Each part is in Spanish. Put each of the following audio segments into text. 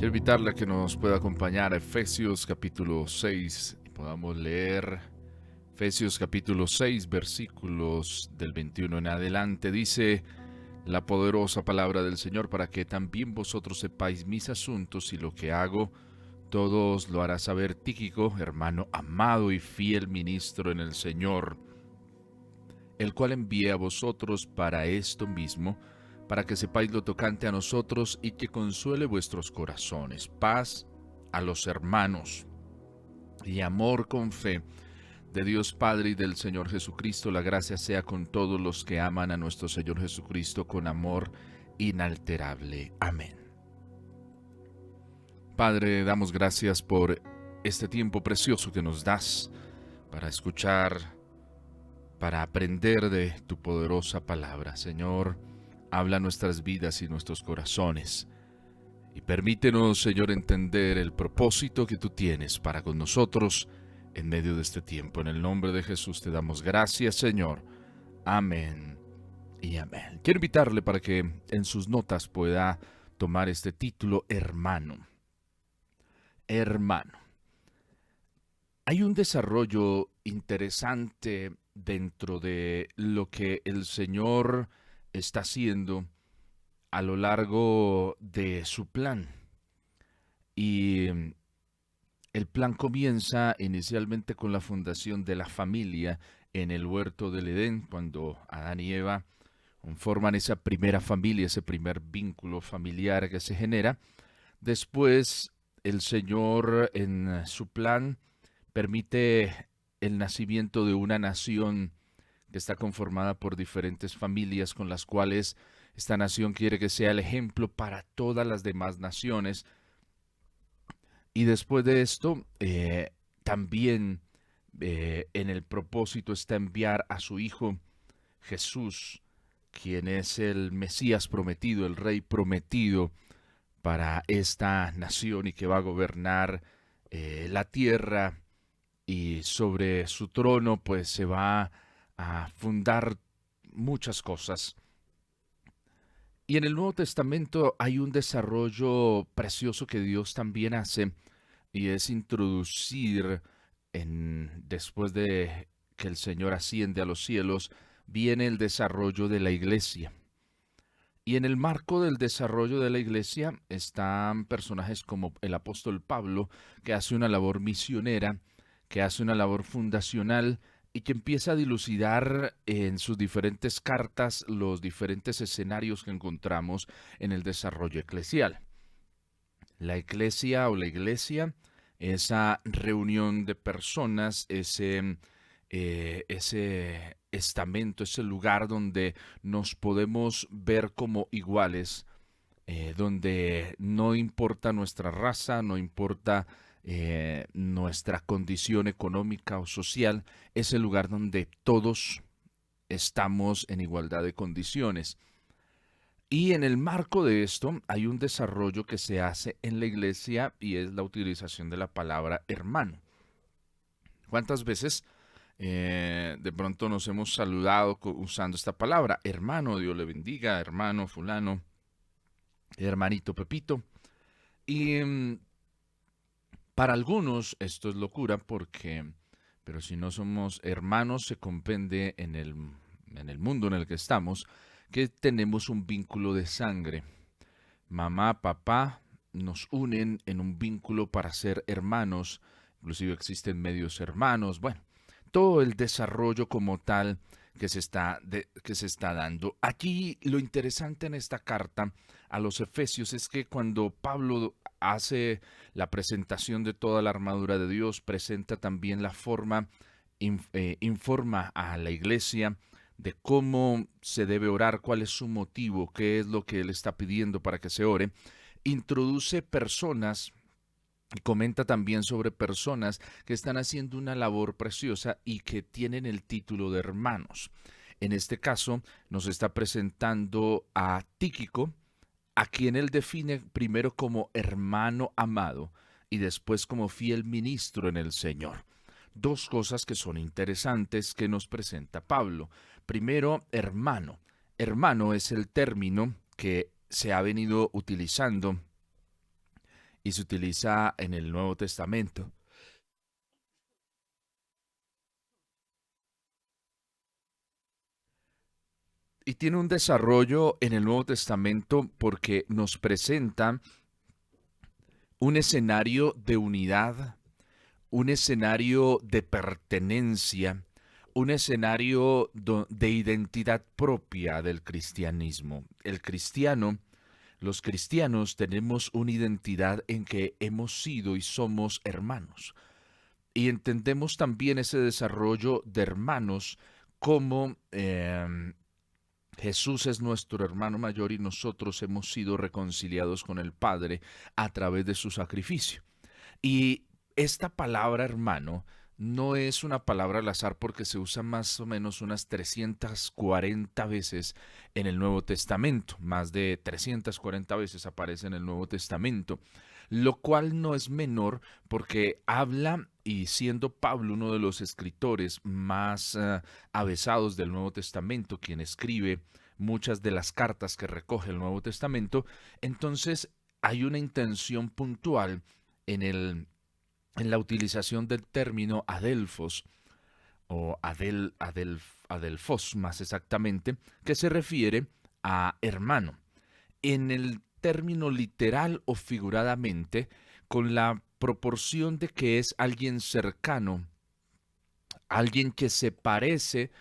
Quiero invitarle a que nos pueda acompañar a Efesios capítulo 6 y podamos leer Efesios capítulo 6 versículos del 21 en adelante. Dice la poderosa palabra del Señor: para que también vosotros sepáis mis asuntos y lo que hago, todos lo hará saber Tíquico, hermano amado y fiel ministro en el Señor, el cual envié a vosotros para esto mismo, para que sepáis lo tocante a nosotros y que consuele vuestros corazones. Paz a los hermanos y amor con fe de Dios Padre y del Señor Jesucristo. La gracia sea con todos los que aman a nuestro Señor Jesucristo con amor inalterable. Amén. Padre, damos gracias por este tiempo precioso que nos das para escuchar, para aprender de tu poderosa palabra. Señor, habla nuestras vidas y nuestros corazones. Y permítenos, Señor, entender el propósito que tú tienes para con nosotros en medio de este tiempo. En el nombre de Jesús te damos gracias, Señor. Amén y amén. Quiero invitarle para que en sus notas pueda tomar este título: hermano. Hermano. Hay un desarrollo interesante dentro de lo que el Señor está haciendo a lo largo de su plan. Y el plan comienza inicialmente con la fundación de la familia en el huerto del Edén, cuando Adán y Eva forman esa primera familia, ese primer vínculo familiar que se genera. Después, el Señor en su plan permite el nacimiento de una nación que está conformada por diferentes familias, con las cuales esta nación quiere que sea el ejemplo para todas las demás naciones. Y después de esto, también en el propósito está enviar a su Hijo Jesús, quien es el Mesías prometido, el Rey prometido para esta nación, y que va a gobernar la tierra, y sobre su trono pues se va a fundar muchas cosas. Y en el Nuevo Testamento hay un desarrollo precioso que Dios también hace, y es introducir, después de que el Señor asciende a los cielos, viene el desarrollo de la iglesia. Y en el marco del desarrollo de la iglesia están personajes como el apóstol Pablo, que hace una labor misionera, que hace una labor fundacional y que empieza a dilucidar en sus diferentes cartas los diferentes escenarios que encontramos en el desarrollo eclesial. La eclesia o la iglesia, esa reunión de personas, ese estamento, ese lugar donde nos podemos ver como iguales, donde no importa nuestra raza, no importa nuestra condición económica o social, es el lugar donde todos estamos en igualdad de condiciones. Y en el marco de esto hay un desarrollo que se hace en la iglesia, y es la utilización de la palabra hermano. ¿Cuántas veces de pronto nos hemos saludado usando esta palabra? Hermano, Dios le bendiga, hermano fulano, hermanito Pepito. Y para algunos esto es locura, pero si no somos hermanos, se comprende en el mundo en el que estamos que tenemos un vínculo de sangre. Mamá, papá nos unen en un vínculo para ser hermanos. Inclusive existen medios hermanos. Bueno, todo el desarrollo como tal que se está dando. Aquí lo interesante en esta carta a los Efesios es que cuando Pablo hace la presentación de toda la armadura de Dios, presenta también la forma, informa a la iglesia de cómo se debe orar, cuál es su motivo, qué es lo que él está pidiendo para que se ore. Introduce personas y comenta también sobre personas que están haciendo una labor preciosa y que tienen el título de hermanos. En este caso nos está presentando a Tíquico, a quien él define primero como hermano amado y después como fiel ministro en el Señor. Dos cosas que son interesantes que nos presenta Pablo. Primero, hermano. Hermano es el término que se ha venido utilizando y se utiliza en el Nuevo Testamento. Y tiene un desarrollo en el Nuevo Testamento porque nos presenta un escenario de unidad, un escenario de pertenencia, un escenario de identidad propia del cristianismo. El cristiano, los cristianos tenemos una identidad en que hemos sido y somos hermanos. Y entendemos también ese desarrollo de hermanos como Jesús es nuestro hermano mayor y nosotros hemos sido reconciliados con el Padre a través de su sacrificio. Y esta palabra hermano no es una palabra al azar porque se usa más o menos unas 340 veces en el Nuevo Testamento. Más de 340 veces aparece en el Nuevo Testamento, lo cual no es menor porque habla, y siendo Pablo uno de los escritores más avesados del Nuevo Testamento, quien escribe muchas de las cartas que recoge el Nuevo Testamento, entonces hay una intención puntual en en la utilización del término adelfos o adelfos más exactamente, que se refiere a hermano. En el término literal o figuradamente, con la proporción de que es alguien cercano, alguien que se parece,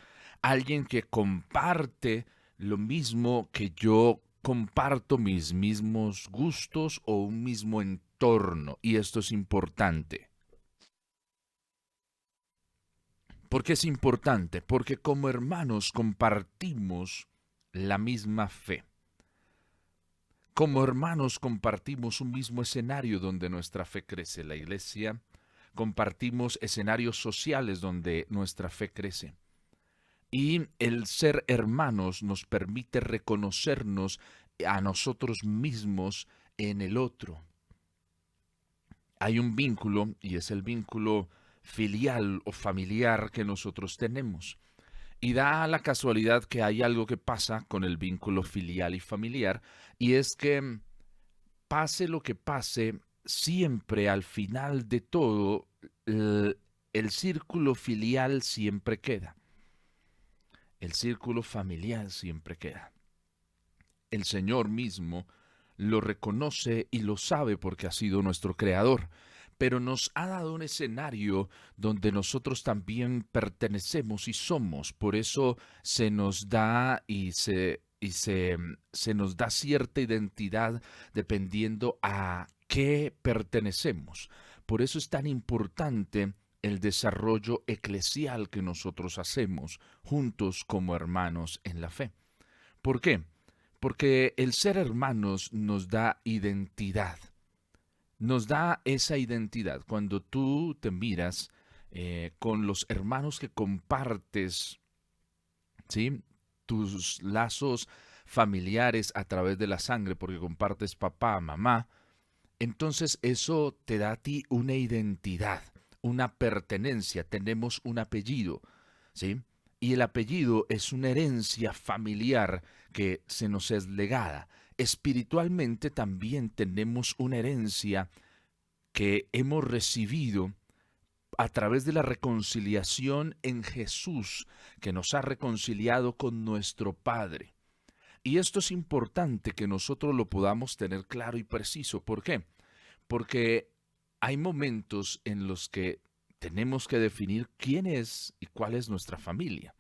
alguien que comparte lo mismo que yo comparto, mis mismos gustos o un mismo entorno. Y esto es importante. ¿Por qué es importante? Porque como hermanos compartimos la misma fe. Como hermanos compartimos un mismo escenario donde nuestra fe crece. La iglesia compartimos escenarios sociales donde nuestra fe crece. Y el ser hermanos nos permite reconocernos a nosotros mismos en el otro. Hay un vínculo y es el vínculo filial o familiar que nosotros tenemos. Y da la casualidad que hay algo que pasa con el vínculo filial y familiar, y es que pase lo que pase, siempre al final de todo, el círculo filial siempre queda. El círculo familiar siempre queda. El Señor mismo lo reconoce y lo sabe porque ha sido nuestro creador, pero nos ha dado un escenario donde nosotros también pertenecemos y somos. Por eso se nos da se nos da cierta identidad dependiendo a qué pertenecemos. Por eso es tan importante el desarrollo eclesial que nosotros hacemos juntos como hermanos en la fe. ¿Por qué? Porque el ser hermanos nos da identidad, nos da esa identidad. Cuando tú te miras con los hermanos que compartes, ¿sí? Tus lazos familiares a través de la sangre, porque compartes papá, mamá, entonces eso te da a ti una identidad, una pertenencia, tenemos un apellido, ¿sí? Y el apellido es una herencia familiar que se nos es legada. Espiritualmente también tenemos una herencia que hemos recibido a través de la reconciliación en Jesús, que nos ha reconciliado con nuestro Padre. Y esto es importante que nosotros lo podamos tener claro y preciso. ¿Por qué? Porque hay momentos en los que tenemos que definir quién es y cuál es nuestra familia.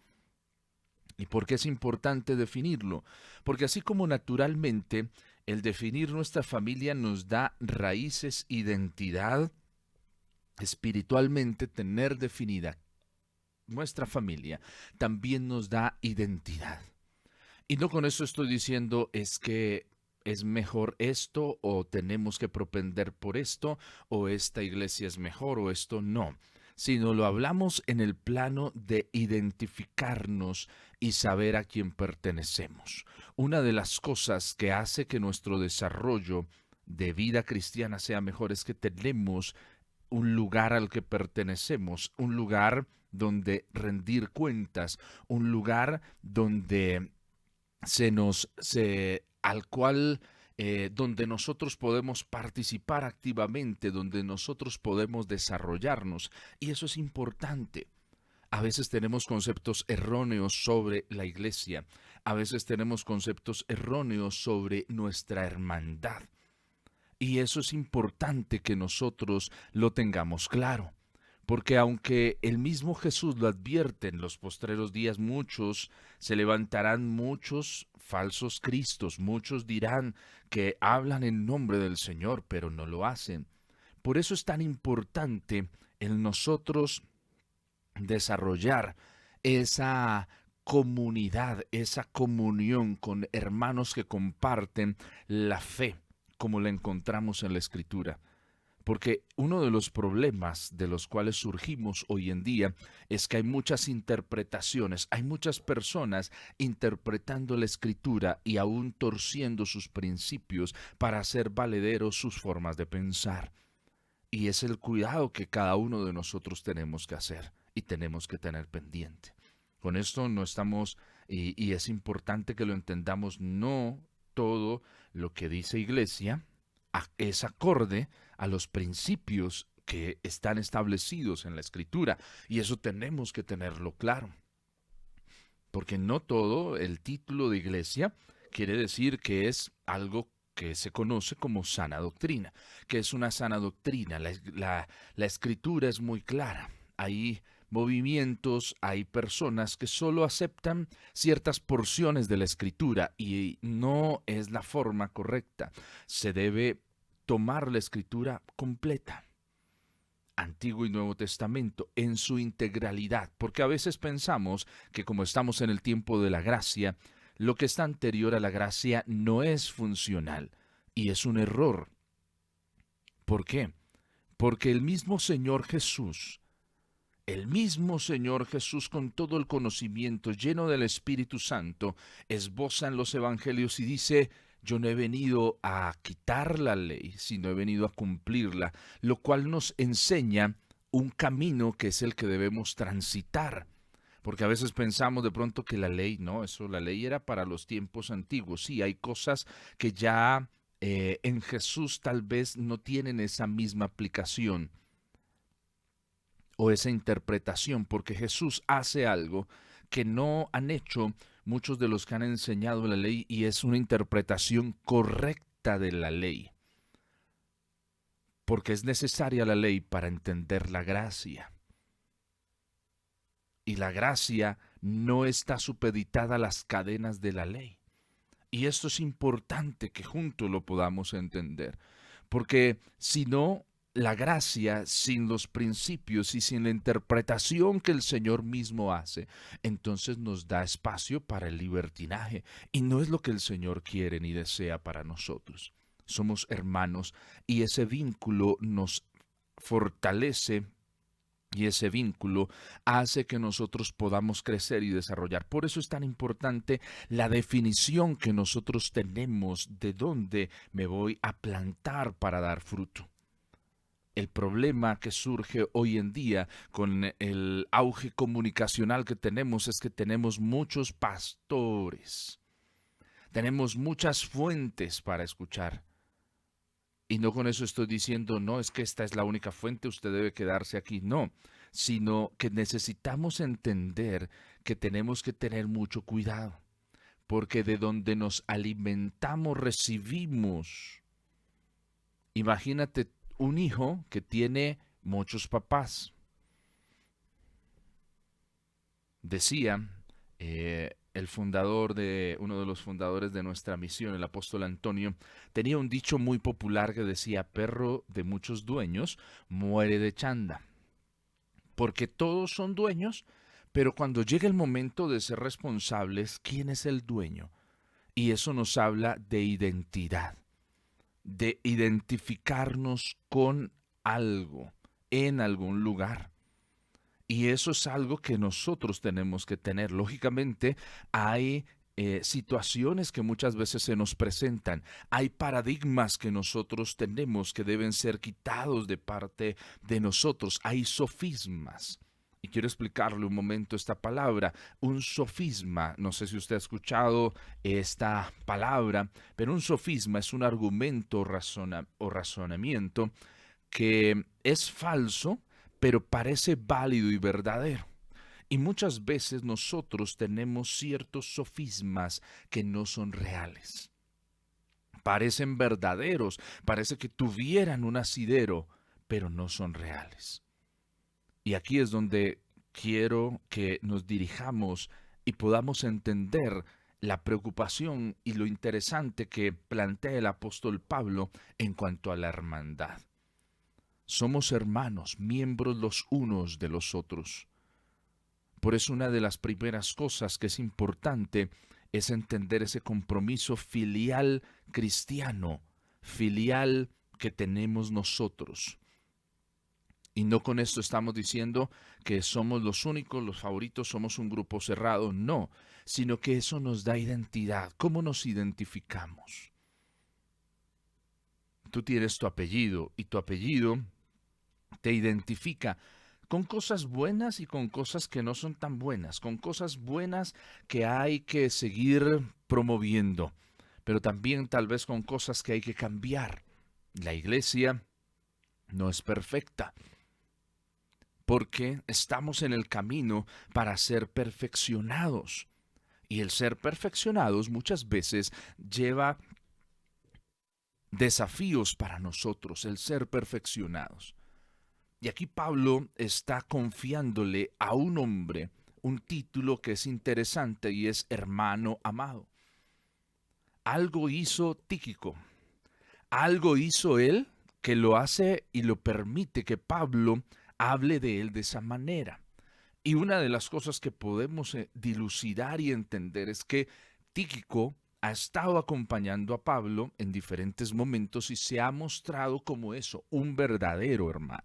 ¿Y por qué es importante definirlo? Porque así como naturalmente el definir nuestra familia nos da raíces, identidad, espiritualmente tener definida nuestra familia también nos da identidad. Y no con eso estoy diciendo es que es mejor esto o tenemos que propender por esto o esta iglesia es mejor o esto no, sino lo hablamos en el plano de identificarnos y saber a quién pertenecemos. Una de las cosas que hace que nuestro desarrollo de vida cristiana sea mejor es que tenemos un lugar al que pertenecemos, un lugar donde rendir cuentas, un lugar donde al cual donde nosotros podemos participar activamente, donde nosotros podemos desarrollarnos. Y eso es importante. A veces tenemos conceptos erróneos sobre la iglesia. A veces tenemos conceptos erróneos sobre nuestra hermandad. Y eso es importante que nosotros lo tengamos claro. Porque aunque el mismo Jesús lo advierte, en los postreros días se levantarán muchos falsos cristos, muchos dirán que hablan en nombre del Señor, pero no lo hacen. Por eso es tan importante el nosotros desarrollar esa comunidad, esa comunión con hermanos que comparten la fe, como la encontramos en la Escritura. Porque uno de los problemas de los cuales surgimos hoy en día es que hay muchas interpretaciones, hay muchas personas interpretando la Escritura y aún torciendo sus principios para hacer valederos sus formas de pensar. Y es el cuidado que cada uno de nosotros tenemos que hacer y tenemos que tener pendiente. Con esto no estamos, y es importante que lo entendamos, no todo lo que dice Iglesia es acorde a los principios que están establecidos en la Escritura. Y eso tenemos que tenerlo claro. Porque no todo el título de iglesia quiere decir que es algo que se conoce como sana doctrina. ¿Qué es una sana doctrina? La Escritura es muy clara. Hay movimientos, hay personas que solo aceptan ciertas porciones de la Escritura y no es la forma correcta. Se debe tomar la Escritura completa. Antiguo y Nuevo Testamento en su integralidad, porque a veces pensamos que como estamos en el tiempo de la gracia, lo que está anterior a la gracia no es funcional, y es un error. ¿Por qué? Porque el mismo Señor Jesús con todo el conocimiento, lleno del Espíritu Santo, esboza en los evangelios y dice: yo no he venido a quitar la ley, sino he venido a cumplirla, lo cual nos enseña un camino que es el que debemos transitar. Porque a veces pensamos de pronto que la ley, no, la ley era para los tiempos antiguos. Sí, hay cosas que ya en Jesús tal vez no tienen esa misma aplicación o esa interpretación, porque Jesús hace algo que no han hecho muchos de los que han enseñado la ley, y es una interpretación correcta de la ley, porque es necesaria la ley para entender la gracia. Y la gracia no está supeditada a las cadenas de la ley. Y esto es importante que juntos lo podamos entender, porque si no, la gracia sin los principios y sin la interpretación que el Señor mismo hace, entonces nos da espacio para el libertinaje, y no es lo que el Señor quiere ni desea para nosotros. Somos hermanos y ese vínculo nos fortalece. Y ese vínculo hace que nosotros podamos crecer y desarrollar. Por eso es tan importante la definición que nosotros tenemos de dónde me voy a plantar para dar fruto. El problema que surge hoy en día con el auge comunicacional que tenemos es que tenemos muchos pastores. Tenemos muchas fuentes para escuchar. Y no con eso estoy diciendo, no, es que esta es la única fuente, usted debe quedarse aquí. No, sino que necesitamos entender que tenemos que tener mucho cuidado, porque de donde nos alimentamos recibimos. Imagínate un hijo que tiene muchos papás. Decía uno de los fundadores de nuestra misión, el apóstol Antonio, tenía un dicho muy popular que decía: perro de muchos dueños muere de chanda. Porque todos son dueños, pero cuando llega el momento de ser responsables, ¿quién es el dueño? Y eso nos habla de identidad, de identificarnos con algo, en algún lugar. Y eso es algo que nosotros tenemos que tener. Lógicamente, hay situaciones que muchas veces se nos presentan. Hay paradigmas que nosotros tenemos que deben ser quitados de parte de nosotros. Hay sofismas. Y quiero explicarle un momento esta palabra, un sofisma. No sé si usted ha escuchado esta palabra, pero un sofisma es un argumento o razonamiento que es falso, pero parece válido y verdadero. Y muchas veces nosotros tenemos ciertos sofismas que no son reales. Parecen verdaderos, parece que tuvieran un asidero, pero no son reales. Y aquí es donde quiero que nos dirijamos y podamos entender la preocupación y lo interesante que plantea el apóstol Pablo en cuanto a la hermandad. Somos hermanos, miembros los unos de los otros. Por eso una de las primeras cosas que es importante es entender ese compromiso filial cristiano, filial que tenemos nosotros. Y no con esto estamos diciendo que somos los únicos, los favoritos, somos un grupo cerrado, no, sino que eso nos da identidad. ¿Cómo nos identificamos? Tú tienes tu apellido y tu apellido te identifica con cosas buenas y con cosas que no son tan buenas, con cosas buenas que hay que seguir promoviendo, pero también tal vez con cosas que hay que cambiar. La iglesia no es perfecta, porque estamos en el camino para ser perfeccionados. Y el ser perfeccionados muchas veces lleva desafíos para nosotros, el ser perfeccionados. Y aquí Pablo está confiándole a un hombre un título que es interesante y es hermano amado. Algo hizo Tíquico, algo hizo él que lo hace y lo permite que Pablo hable de él de esa manera. Y una de las cosas que podemos dilucidar y entender es que Tíquico ha estado acompañando a Pablo en diferentes momentos y se ha mostrado como eso, un verdadero hermano.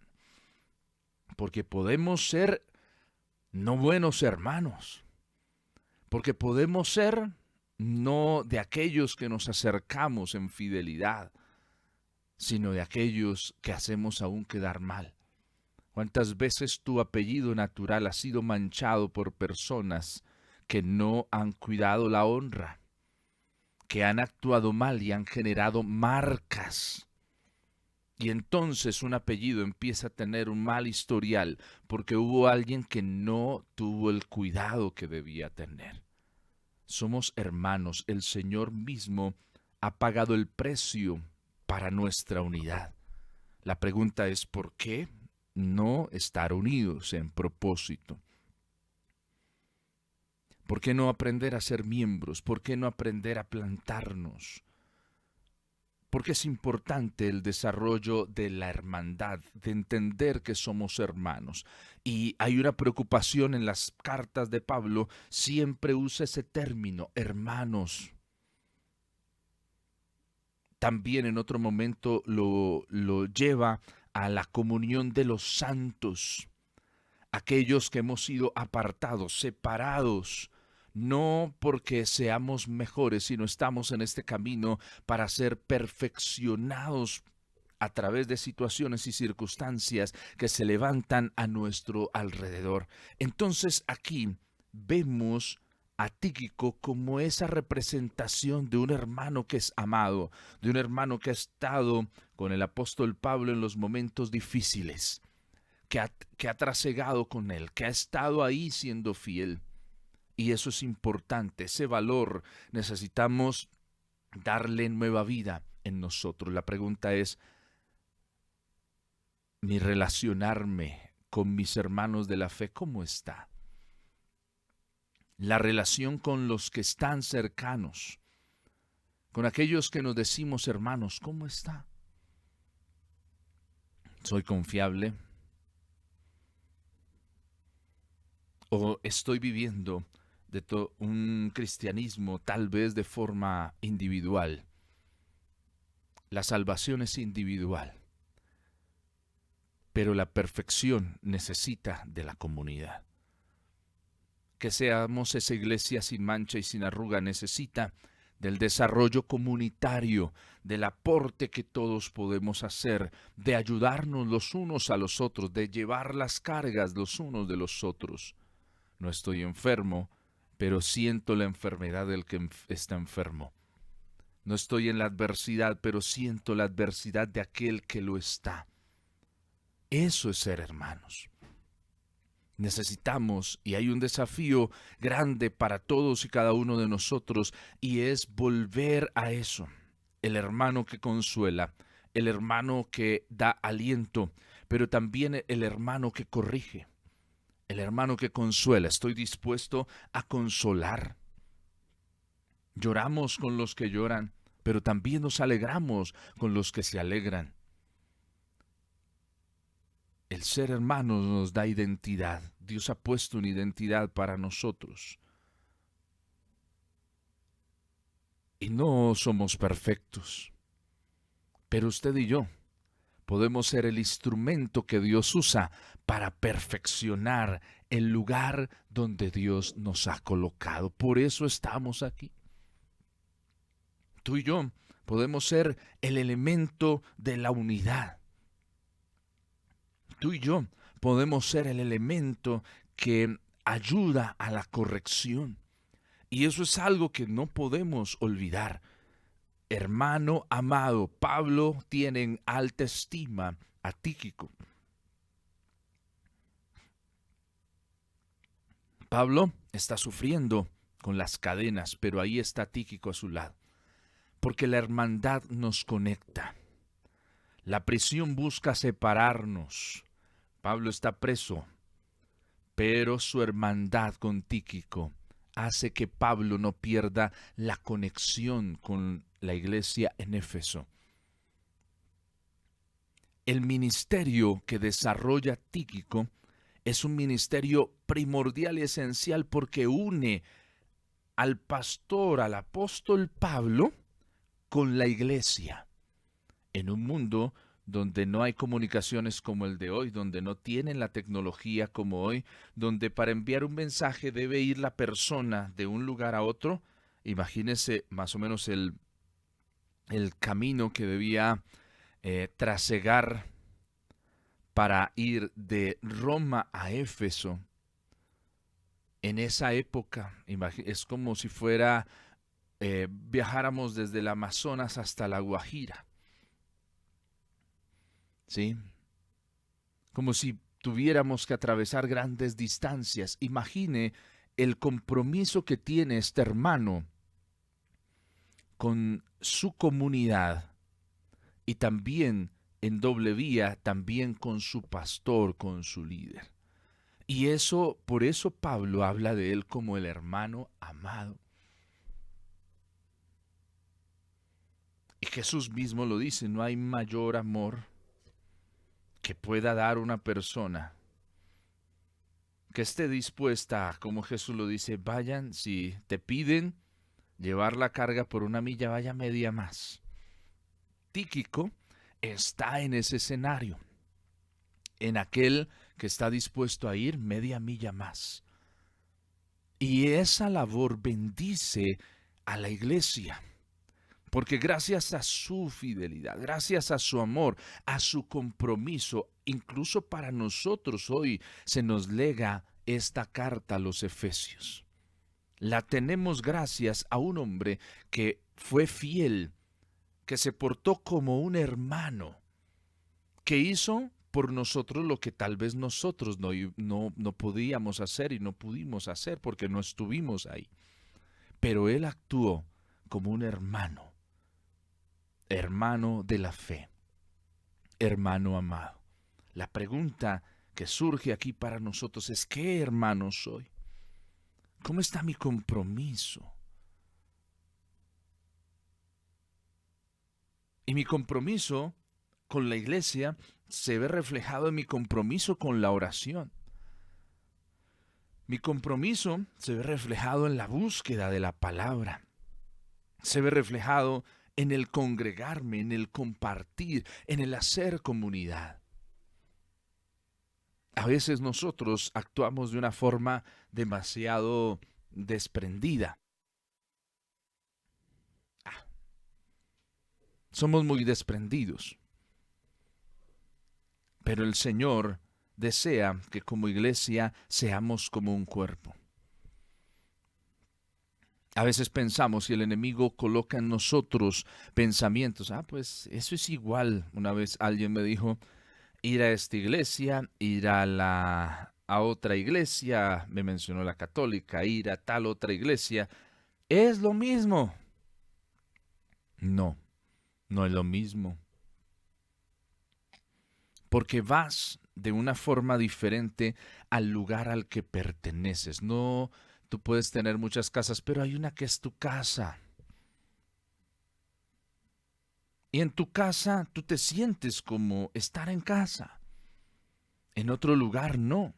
Porque podemos ser no buenos hermanos, porque podemos ser no de aquellos que nos acercamos en fidelidad, sino de aquellos que hacemos aún quedar mal. ¿Cuántas veces tu apellido natural ha sido manchado por personas que no han cuidado la honra, que han actuado mal y han generado marcas? Y entonces un apellido empieza a tener un mal historial porque hubo alguien que no tuvo el cuidado que debía tener. Somos hermanos, el Señor mismo ha pagado el precio para nuestra unidad. La pregunta es ¿por qué no estar unidos en propósito? ¿Por qué no aprender a ser miembros? ¿Por qué no aprender a plantarnos? Porque es importante el desarrollo de la hermandad, de entender que somos hermanos. Y hay una preocupación en las cartas de Pablo, siempre usa ese término, hermanos. También en otro momento lo lleva a la comunión de los santos, aquellos que hemos sido apartados, separados, no porque seamos mejores, sino estamos en este camino para ser perfeccionados a través de situaciones y circunstancias que se levantan a nuestro alrededor. Entonces aquí vemos a Tíquico como esa representación de un hermano que es amado, de un hermano que ha estado con el apóstol Pablo en los momentos difíciles, que ha trasegado con él, que ha estado ahí siendo fiel. Y eso es importante, ese valor necesitamos darle nueva vida en nosotros. La pregunta es, mi relacionarme con mis hermanos de la fe, ¿cómo está? La relación con los que están cercanos, con aquellos que nos decimos hermanos, ¿cómo está? ¿Soy confiable? ¿O estoy viviendo un cristianismo tal vez de forma individual? La salvación es individual, pero la perfección necesita de la comunidad. Que seamos esa iglesia sin mancha y sin arruga necesita del desarrollo comunitario, del aporte que todos podemos hacer, de ayudarnos los unos a los otros, de llevar las cargas los unos de los otros. No estoy enfermo, pero siento la enfermedad del que está enfermo. No estoy en la adversidad, pero siento la adversidad de aquel que lo está. Eso es ser hermanos. Necesitamos, y hay un desafío grande para todos y cada uno de nosotros, y es volver a eso. El hermano que consuela, el hermano que da aliento, pero también el hermano que corrige, el hermano que consuela. Estoy dispuesto a consolar. Lloramos con los que lloran, pero también nos alegramos con los que se alegran. El ser hermanos nos da identidad. Dios ha puesto una identidad para nosotros. Y no somos perfectos. Pero usted y yo podemos ser el instrumento que Dios usa para perfeccionar el lugar donde Dios nos ha colocado. Por eso estamos aquí. Tú y yo podemos ser el elemento de la unidad. Tú y yo podemos ser el elemento que ayuda a la corrección. Y eso es algo que no podemos olvidar. Hermano amado, Pablo tiene en alta estima a Tíquico. Pablo está sufriendo con las cadenas, pero ahí está Tíquico a su lado. Porque la hermandad nos conecta. La prisión busca separarnos. Pablo está preso, pero su hermandad con Tíquico hace que Pablo no pierda la conexión con la iglesia en Éfeso. El ministerio que desarrolla Tíquico es un ministerio primordial y esencial porque une al pastor, al apóstol Pablo, con la iglesia. En un mundo donde no hay comunicaciones como el de hoy, donde no tienen la tecnología como hoy, donde para enviar un mensaje debe ir la persona de un lugar a otro. Imagínese más o menos el camino que debía trasegar para ir de Roma a Éfeso. En esa época, es como si fuera viajáramos desde el Amazonas hasta la Guajira. ¿Sí? Como si tuviéramos que atravesar grandes distancias. Imagine el compromiso que tiene este hermano con su comunidad y también en doble vía, también con su pastor, con su líder. Y eso, por eso Pablo habla de él como el hermano amado. Y Jesús mismo lo dice, no hay mayor amor que pueda dar una persona que esté dispuesta, como Jesús lo dice, vayan, si te piden llevar la carga por una milla, vaya media más. Tíquico está en ese escenario, en aquel que está dispuesto a ir media milla más. Y esa labor bendice a la iglesia. Porque gracias a su fidelidad, gracias a su amor, a su compromiso, incluso para nosotros hoy se nos lega esta carta a los Efesios. La tenemos gracias a un hombre que fue fiel, que se portó como un hermano, que hizo por nosotros lo que tal vez nosotros no podíamos hacer y no pudimos hacer porque no estuvimos ahí. Pero él actuó como un hermano. Hermano de la fe, hermano amado. La pregunta que surge aquí para nosotros es, ¿qué hermano soy? ¿Cómo está mi compromiso? Y mi compromiso con la iglesia se ve reflejado en mi compromiso con la oración. Mi compromiso se ve reflejado en la búsqueda de la palabra. Se ve reflejado en el congregarme, en el compartir, en el hacer comunidad. A veces nosotros actuamos de una forma demasiado desprendida. Somos muy desprendidos. Pero el Señor desea que como iglesia seamos como un cuerpo. A veces pensamos y el enemigo coloca en nosotros pensamientos. Pues eso es igual. Una vez alguien me dijo, ir a esta iglesia, ir a otra iglesia, me mencionó la católica, ir a tal otra iglesia, es lo mismo. No, no es lo mismo. Porque vas de una forma diferente al lugar al que perteneces. No, tú puedes tener muchas casas, pero hay una que es tu casa. Y en tu casa tú te sientes como estar en casa. En otro lugar no.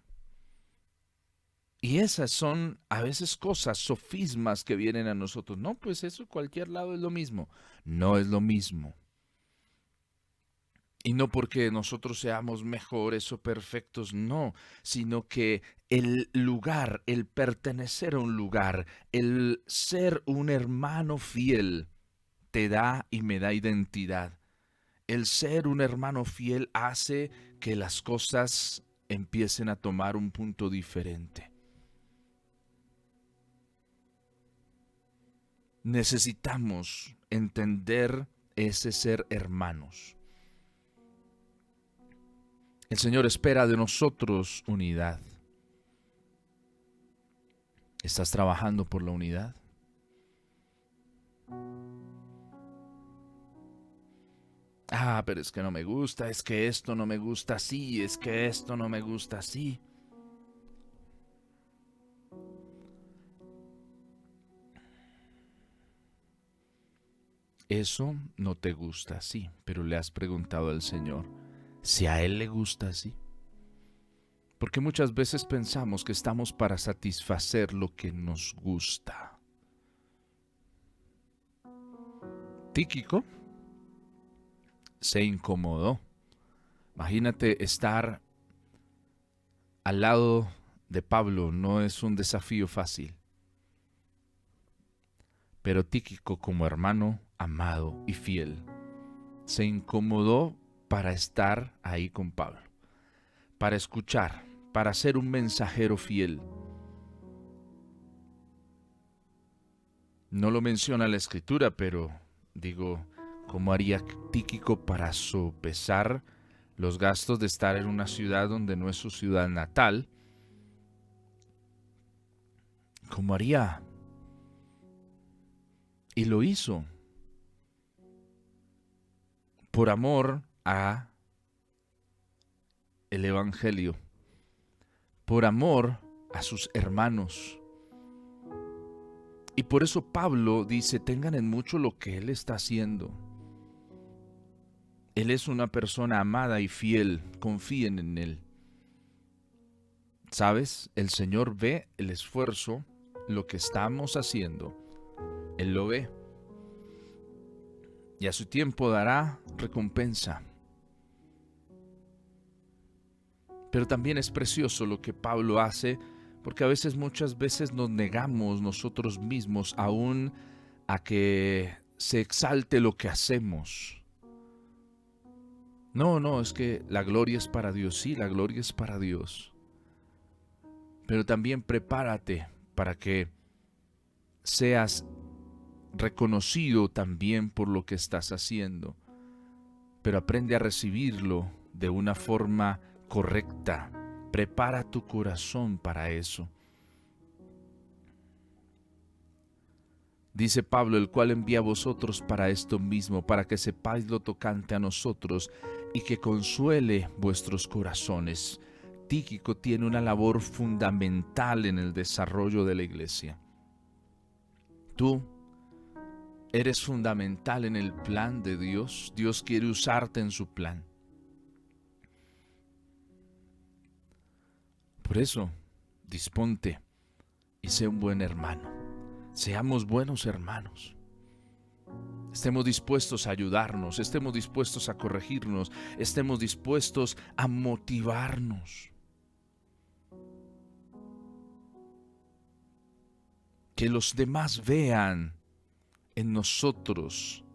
Y esas son a veces cosas, sofismas que vienen a nosotros. No, pues eso en cualquier lado es lo mismo. No es lo mismo. Y no porque nosotros seamos mejores o perfectos, no, sino que el lugar, el pertenecer a un lugar, el ser un hermano fiel, te da y me da identidad. El ser un hermano fiel hace que las cosas empiecen a tomar un punto diferente. Necesitamos entender ese ser hermanos. El Señor espera de nosotros unidad. ¿Estás trabajando por la unidad? Pero es que no me gusta, es que esto no me gusta así, es que esto no me gusta así. Eso no te gusta así, pero le has preguntado al Señor si a Él le gusta así. Porque muchas veces pensamos que estamos para satisfacer lo que nos gusta. Tíquico se incomodó. Imagínate estar al lado de Pablo, no es un desafío fácil. Pero Tíquico, como hermano amado y fiel, se incomodó para estar ahí con Pablo, para escuchar, para ser un mensajero fiel. No lo menciona la escritura, pero digo, ¿cómo haría Tíquico para sopesar los gastos de estar en una ciudad donde no es su ciudad natal? ¿Cómo haría? Y lo hizo por amor a el evangelio, por amor a sus hermanos. Y por eso Pablo dice, tengan en mucho lo que él está haciendo. Él es una persona amada y fiel, confíen en él. ¿Sabes? El Señor ve el esfuerzo, lo que estamos haciendo. Él lo ve. Y a su tiempo dará recompensa. Pero también es precioso lo que Pablo hace, porque a veces, muchas veces nos negamos nosotros mismos aún a que se exalte lo que hacemos. No, es que la gloria es para Dios, sí, la gloria es para Dios. Pero también prepárate para que seas reconocido también por lo que estás haciendo. Pero aprende a recibirlo de una forma correcta. Prepara tu corazón para eso. Dice Pablo, el cual envía a vosotros para esto mismo, para que sepáis lo tocante a nosotros y que consuele vuestros corazones. Tíquico tiene una labor fundamental en el desarrollo de la iglesia. Tú eres fundamental en el plan de Dios. Dios quiere usarte en su plan. Por eso, disponte y sé un buen hermano. Seamos buenos hermanos. Estemos dispuestos a ayudarnos, estemos dispuestos a corregirnos, estemos dispuestos a motivarnos. Que los demás vean en nosotros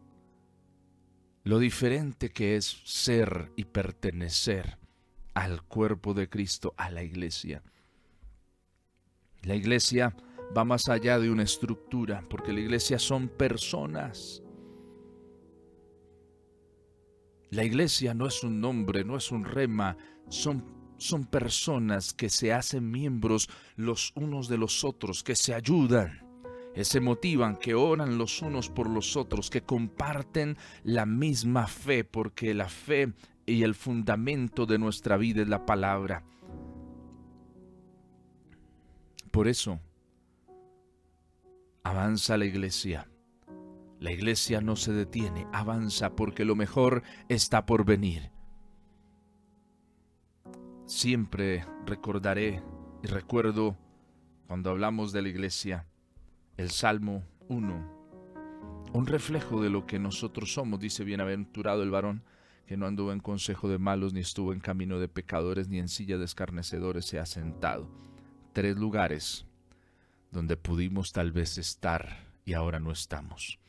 lo diferente que es ser y pertenecer al cuerpo de Cristo, a la iglesia. La iglesia va más allá de una estructura, porque la iglesia son personas. La iglesia no es un nombre, no es un rema, son personas que se hacen miembros los unos de los otros, que se ayudan, que se motivan, que oran los unos por los otros, que comparten la misma fe, porque la fe y el fundamento de nuestra vida es la palabra. Por eso, avanza la iglesia. La iglesia no se detiene, avanza porque lo mejor está por venir. Siempre recordaré y recuerdo cuando hablamos de la iglesia, el Salmo 1, un reflejo de lo que nosotros somos. Dice: bienaventurado el varón que no anduvo en consejo de malos, ni estuvo en camino de pecadores, ni en silla de escarnecedores se ha sentado. 3 lugares donde pudimos tal vez estar y ahora no estamos.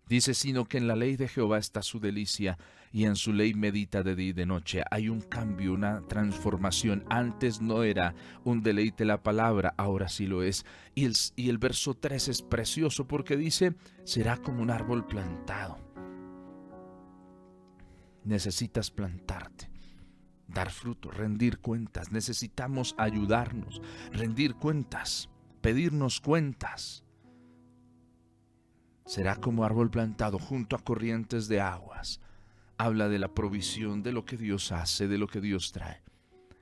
Dice: sino que en la ley de Jehová está su delicia, y en su ley medita de día y de noche. Hay un cambio, una transformación. Antes no era un deleite la palabra, ahora sí lo es. Y el verso 3 es precioso porque dice: será como un árbol plantado. Necesitas plantarte, dar fruto, rendir cuentas. Necesitamos ayudarnos, rendir cuentas, pedirnos cuentas. Será como árbol plantado junto a corrientes de aguas. Habla de la provisión, de lo que Dios hace, de lo que Dios trae,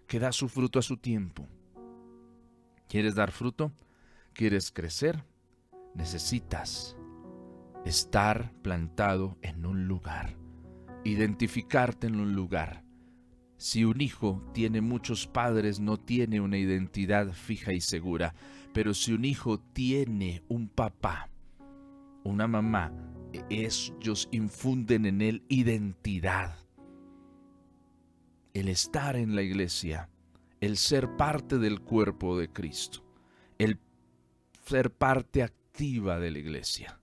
que da su fruto a su tiempo. ¿Quieres dar fruto? ¿Quieres crecer? Necesitas estar plantado en un lugar, identificarte en un lugar. Si un hijo tiene muchos padres, no tiene una identidad fija y segura, pero si un hijo tiene un papá, una mamá, ellos infunden en él identidad. El estar en la iglesia, el ser parte del cuerpo de Cristo, el ser parte activa de la iglesia,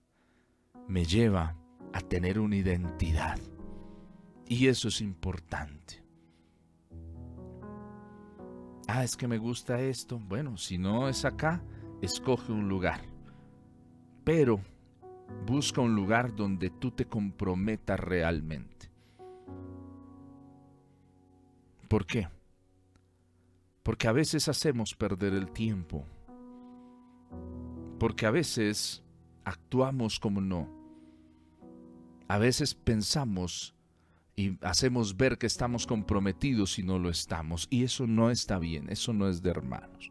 me lleva a tener una identidad. Y eso es importante. Es que me gusta esto. Bueno, si no es acá, escoge un lugar. Pero busca un lugar donde tú te comprometas realmente. ¿Por qué? Porque a veces hacemos perder el tiempo. Porque a veces actuamos como no. A veces pensamos y hacemos ver que estamos comprometidos y no lo estamos. Y eso no está bien, eso no es de hermanos.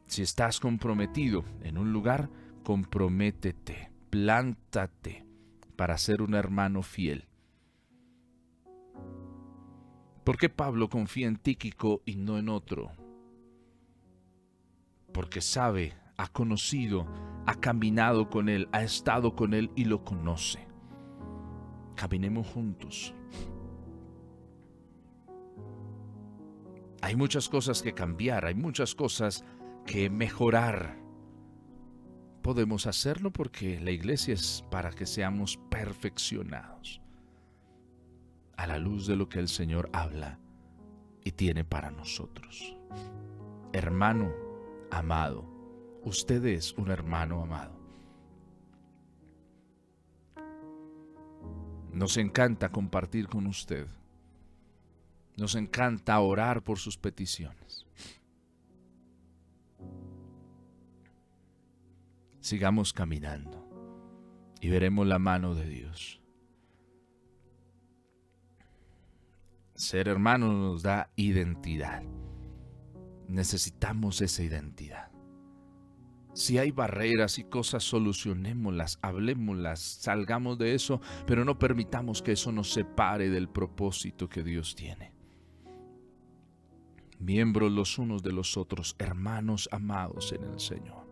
Si estás comprometido en un lugar, comprométete, plántate para ser un hermano fiel. ¿Por qué Pablo confía en Tíquico y no en otro? Porque sabe, ha conocido, ha caminado con él, ha estado con él y lo conoce. Caminemos juntos. Hay muchas cosas que cambiar, hay muchas cosas que mejorar. Podemos hacerlo porque la iglesia es para que seamos perfeccionados a la luz de lo que el Señor habla y tiene para nosotros. Hermano amado, usted es un hermano amado. Nos encanta compartir con usted. Nos encanta orar por sus peticiones. Sigamos caminando y veremos la mano de Dios. Ser hermano nos da identidad. Necesitamos esa identidad. Si hay barreras y cosas, solucionémoslas, hablemoslas, salgamos de eso, pero no permitamos que eso nos separe del propósito que Dios tiene. Miembros los unos de los otros, hermanos amados en el Señor.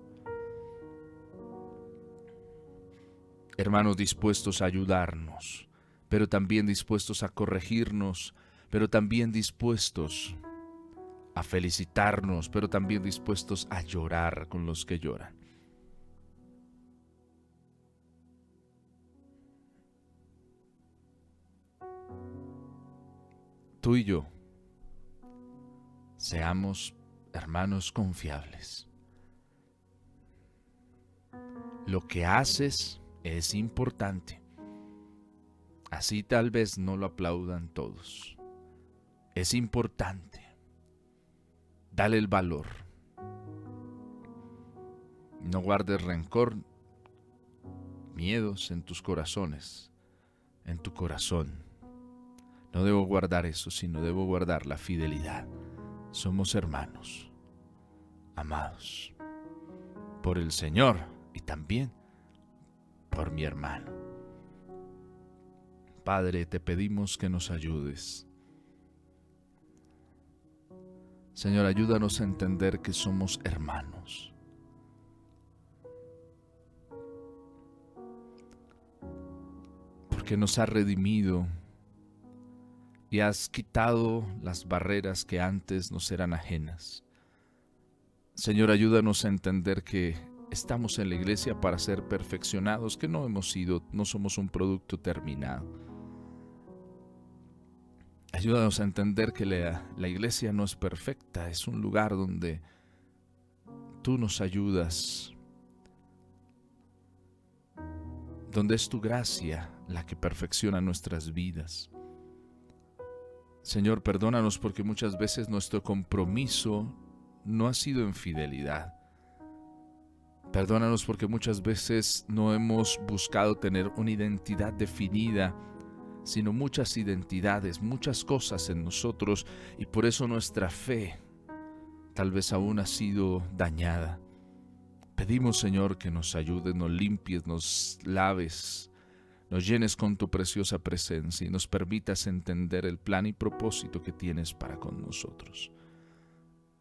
Hermanos dispuestos a ayudarnos, pero también dispuestos a corregirnos, pero también dispuestos a felicitarnos, pero también dispuestos a llorar con los que lloran. tú y yo seamos hermanos confiables. Lo que haces es importante. Así tal vez no lo aplaudan todos. Es importante. Dale el valor. No guardes rencor, miedos en tus corazones, en tu corazón. No debo guardar eso, sino debo guardar la fidelidad. Somos hermanos, amados por el Señor y también por mi hermano. Padre, te pedimos que nos ayudes. Señor, ayúdanos a entender que somos hermanos. Porque nos has redimido y has quitado las barreras que antes nos eran ajenas. Señor, ayúdanos a entender que estamos en la iglesia para ser perfeccionados, que no somos un producto terminado. Ayúdanos a entender que la iglesia no es perfecta, es un lugar donde tú nos ayudas, donde es tu gracia la que perfecciona nuestras vidas. Señor, perdónanos porque muchas veces nuestro compromiso no ha sido en fidelidad. Perdónanos porque muchas veces no hemos buscado tener una identidad definida, sino muchas identidades, muchas cosas en nosotros, y por eso nuestra fe tal vez aún ha sido dañada. Pedimos, Señor, que nos ayudes, nos limpies, nos laves, nos llenes con tu preciosa presencia y nos permitas entender el plan y propósito que tienes para con nosotros.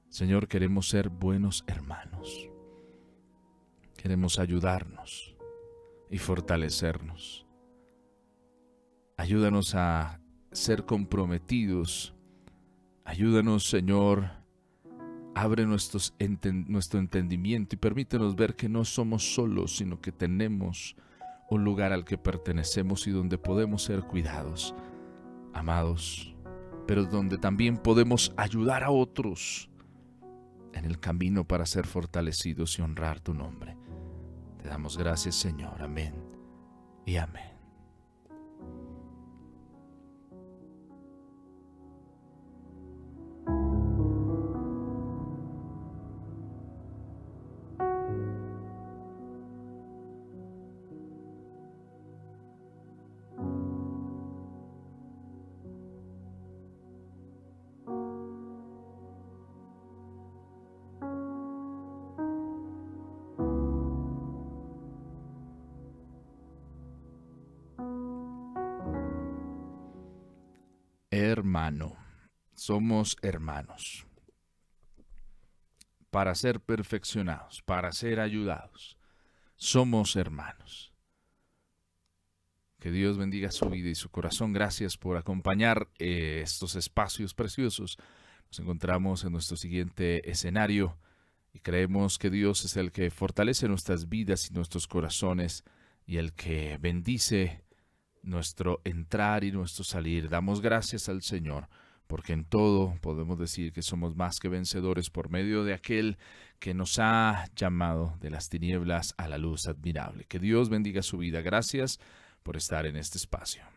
Señor, queremos ser buenos hermanos. Queremos ayudarnos y fortalecernos. Ayúdanos a ser comprometidos. Ayúdanos, Señor. Abre nuestro entendimiento y permítenos ver que no somos solos, sino que tenemos un lugar al que pertenecemos y donde podemos ser cuidados, amados, pero donde también podemos ayudar a otros en el camino para ser fortalecidos y honrar tu nombre. Te damos gracias, Señor. Amén y amén. Hermano, somos hermanos para ser perfeccionados, para ser ayudados. Somos hermanos. Que Dios bendiga su vida y su corazón. Gracias por acompañar estos espacios preciosos. Nos encontramos en nuestro siguiente escenario y creemos que Dios es el que fortalece nuestras vidas y nuestros corazones y el que bendice nuestro entrar y nuestro salir. Damos gracias al Señor, porque en todo podemos decir que somos más que vencedores por medio de aquel que nos ha llamado de las tinieblas a la luz admirable. Que Dios bendiga su vida. Gracias por estar en este espacio.